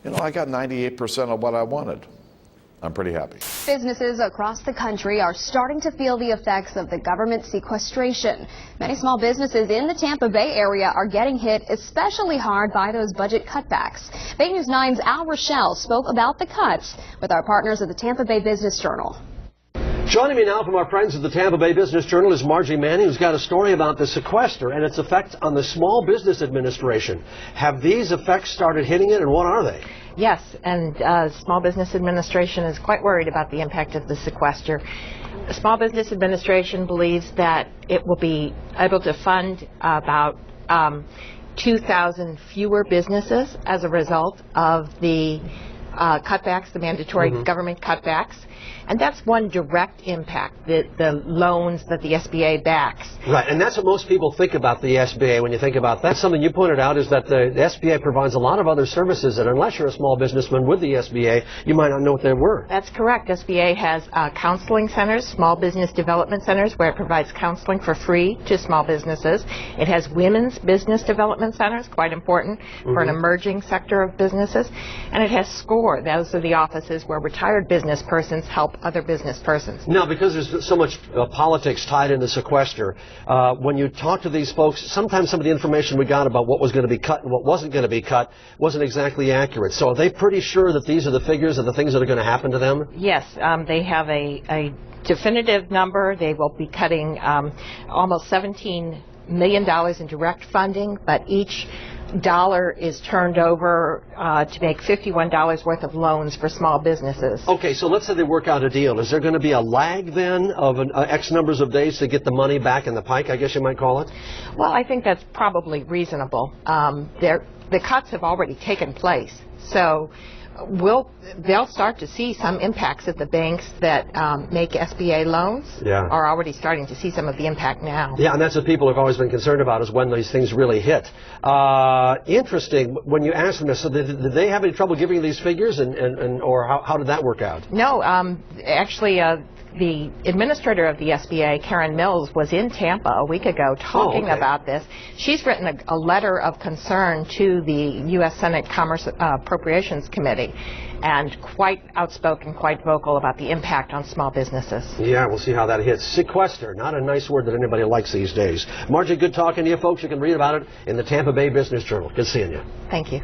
You know, I got 98% of what I wanted. I'm pretty happy. Businesses across the country are starting to feel the effects of the government sequestration. Many small businesses in the Tampa Bay area are getting hit especially hard by those budget cutbacks. Bay News 9's Al Rochelle spoke about the cuts with our partners at the Tampa Bay Business Journal. Joining me now from our friends at the Tampa Bay Business Journal is Margie Manning, who's got a story about the sequester and its effect on the Small Business Administration. Have these effects started hitting it, and what are they? Yes, and Small Business Administration is quite worried about the impact of the sequester. The Small Business Administration believes that it will be able to fund about 2,000 fewer businesses as a result of the cutbacks, the mandatory government cutbacks. And that's one direct impact, the loans that the SBA backs. Right, and that's what most people think about the SBA when you think about that. Something you pointed out is that the SBA provides a lot of other services, and unless you're a small businessman with the SBA, you might not know what they were. That's correct. SBA has counseling centers, small business development centers, where it provides counseling for free to small businesses. It has women's business development centers, quite important for an emerging sector of businesses. And it has SCORE. Those are the offices where retired business persons help other business persons. Now, because there's so much politics tied into sequester, when you talk to these folks, sometimes some of the information we got about what was going to be cut and what wasn't going to be cut wasn't exactly accurate. So are they pretty sure that these are the figures of the things that are going to happen to them? Yes, they have a definitive number. They will be cutting almost $17 million in direct funding, but each dollar is turned over to make $51 worth of loans for small businesses. Okay, so let's say they work out a deal. Is there going to be a lag then of X numbers of days to get the money back in the pike, I guess you might call it? Well, I think that's probably reasonable. The cuts have already taken place, so they'll start to see some impacts at the banks that make SBA loans. Are already starting to see some of the impact now. Yeah, and that's what people have always been concerned about, is when these things really hit. Interesting, when you asked them this, so did they have any trouble giving these figures, or how did that work out? No, actually, the administrator of the SBA, Karen Mills, was in Tampa a week ago talking about this. She's written a letter of concern to the U.S. Senate Commerce Appropriations Committee, and quite outspoken, quite vocal about the impact on small businesses. Yeah, we'll see how that hits. Sequester, not a nice word that anybody likes these days. Margie, good talking to you, folks. You can read about it in the Tampa Bay Business Journal. Good seeing you. Thank you.